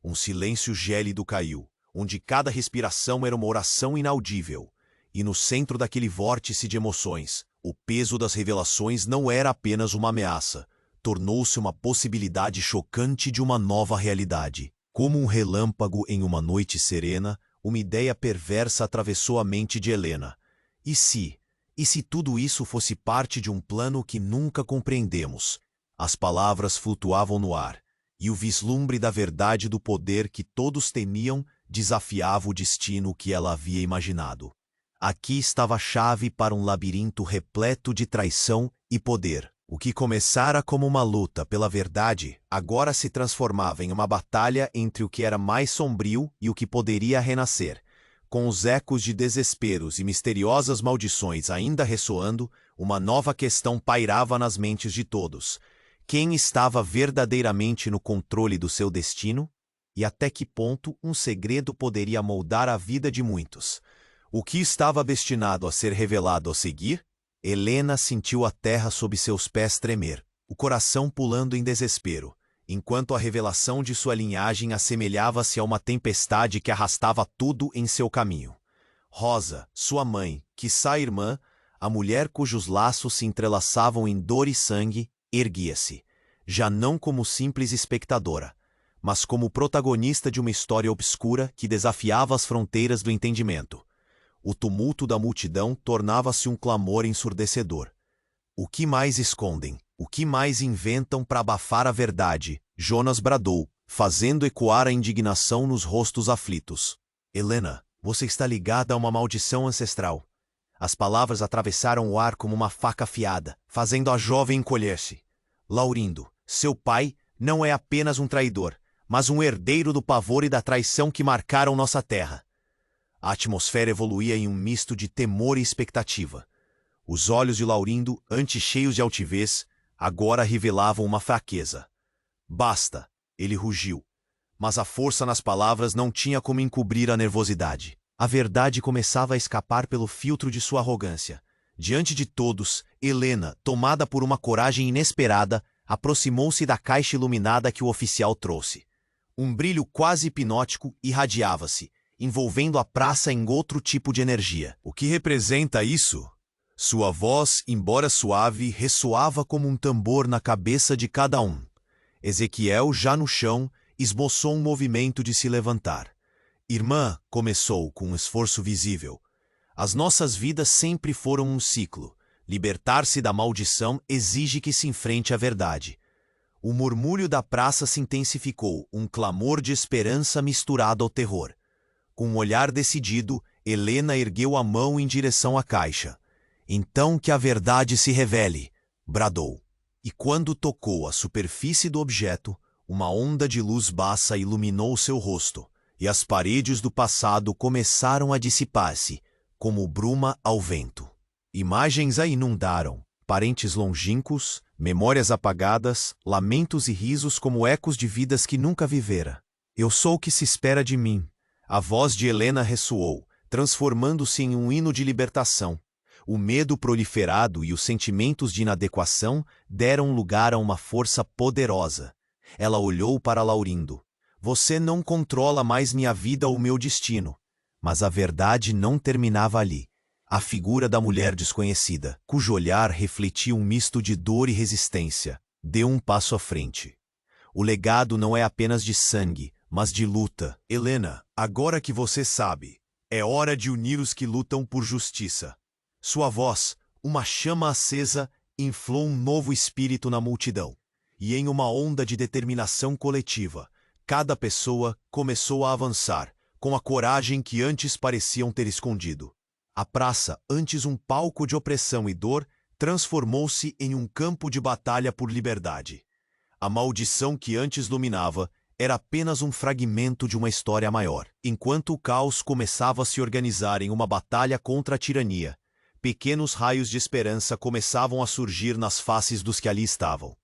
Um silêncio gélido caiu, onde cada respiração era uma oração inaudível. E no centro daquele vórtice de emoções, o peso das revelações não era apenas uma ameaça, tornou-se uma possibilidade chocante de uma nova realidade. Como um relâmpago em uma noite serena, uma ideia perversa atravessou a mente de Helena. E se tudo isso fosse parte de um plano que nunca compreendemos? As palavras flutuavam no ar, e o vislumbre da verdade do poder que todos temiam desafiava o destino que ela havia imaginado. Aqui estava a chave para um labirinto repleto de traição e poder. O que começara como uma luta pela verdade, agora se transformava em uma batalha entre o que era mais sombrio e o que poderia renascer. Com os ecos de desesperos e misteriosas maldições ainda ressoando, uma nova questão pairava nas mentes de todos. Quem estava verdadeiramente no controle do seu destino? E até que ponto um segredo poderia moldar a vida de muitos? O que estava destinado a ser revelado a seguir? Helena sentiu a terra sob seus pés tremer, o coração pulando em desespero, enquanto a revelação de sua linhagem assemelhava-se a uma tempestade que arrastava tudo em seu caminho. Rosa, sua mãe, quiçá irmã, a mulher cujos laços se entrelaçavam em dor e sangue, erguia-se, já não como simples espectadora, mas como protagonista de uma história obscura que desafiava as fronteiras do entendimento. O tumulto da multidão tornava-se um clamor ensurdecedor. O que mais escondem? O que mais inventam para abafar a verdade? Jonas bradou, fazendo ecoar a indignação nos rostos aflitos. Helena, você está ligada a uma maldição ancestral. As palavras atravessaram o ar como uma faca afiada, fazendo a jovem encolher-se. Laurindo, seu pai, não é apenas um traidor, mas um herdeiro do pavor e da traição que marcaram nossa terra. A atmosfera evoluía em um misto de temor e expectativa. Os olhos de Laurindo, antes cheios de altivez, agora revelavam uma fraqueza. Basta, ele rugiu. Mas a força nas palavras não tinha como encobrir a nervosidade. A verdade começava a escapar pelo filtro de sua arrogância. Diante de todos, Helena, tomada por uma coragem inesperada, aproximou-se da caixa iluminada que o oficial trouxe. Um brilho quase hipnótico irradiava-se, envolvendo a praça em outro tipo de energia. O que representa isso? Sua voz, embora suave, ressoava como um tambor na cabeça de cada um. Ezequiel, já no chão, esboçou um movimento de se levantar. Irmã, começou com um esforço visível. As nossas vidas sempre foram um ciclo. Libertar-se da maldição exige que se enfrente a verdade. O murmúrio da praça se intensificou, um clamor de esperança misturado ao terror. Com um olhar decidido, Helena ergueu a mão em direção à caixa. Então que a verdade se revele, bradou. E quando tocou a superfície do objeto, uma onda de luz baça iluminou seu rosto, e as paredes do passado começaram a dissipar-se, como bruma ao vento. Imagens a inundaram, parentes longínquos, memórias apagadas, lamentos e risos como ecos de vidas que nunca vivera. Eu sou o que se espera de mim. A voz de Helena ressoou, transformando-se em um hino de libertação. O medo proliferado e os sentimentos de inadequação deram lugar a uma força poderosa. Ela olhou para Laurindo. Você não controla mais minha vida ou meu destino. Mas a verdade não terminava ali. a figura da mulher desconhecida, cujo olhar refletia um misto de dor e resistência, deu um passo à frente. O legado não é apenas de sangue, mas de luta. Helena, agora que você sabe, é hora de unir os que lutam por justiça. Sua voz, uma chama acesa, inflou um novo espírito na multidão. E em uma onda de determinação coletiva, cada pessoa começou a avançar, com a coragem que antes pareciam ter escondido. A praça, antes um palco de opressão e dor, transformou-se em um campo de batalha por liberdade. A maldição que antes dominava era apenas um fragmento de uma história maior. Enquanto o caos começava a se organizar em uma batalha contra a tirania, pequenos raios de esperança começavam a surgir nas faces dos que ali estavam.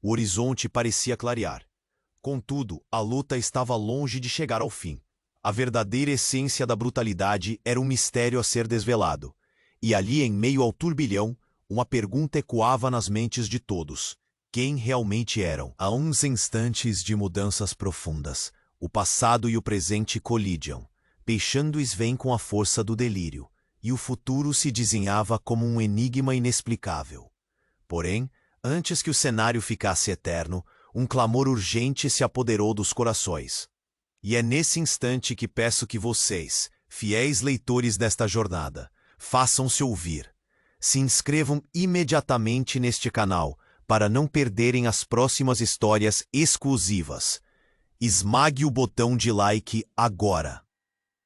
O horizonte parecia clarear. Contudo, a luta estava longe de chegar ao fim. A verdadeira essência da brutalidade era um mistério a ser desvelado. E ali, em meio ao turbilhão, uma pergunta ecoava nas mentes de todos. Quem realmente eram? A uns instantes de mudanças profundas, o passado e o presente colidem, peixando-os vêm com a força do delírio, e o futuro se desenhava como um enigma inexplicável. Porém, antes que o cenário ficasse eterno, um clamor urgente se apoderou dos corações. E é nesse instante que peço que vocês, fiéis leitores desta jornada, façam-se ouvir. Se inscrevam imediatamente neste canal para não perderem as próximas histórias exclusivas. Esmague o botão de like agora.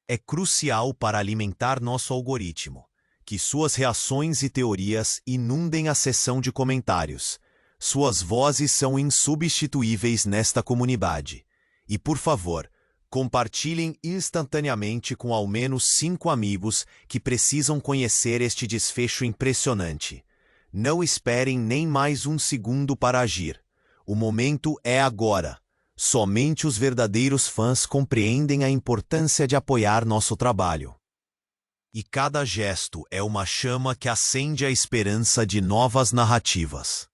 É crucial para alimentar nosso algoritmo, que suas reações e teorias inundem a seção de comentários. Suas vozes são insubstituíveis nesta comunidade. E por favor, compartilhem instantaneamente com ao menos 5 amigos que precisam conhecer este desfecho impressionante. Não esperem nem mais um segundo para agir. O momento é agora. Somente os verdadeiros fãs compreendem a importância de apoiar nosso trabalho. E cada gesto é uma chama que acende a esperança de novas narrativas.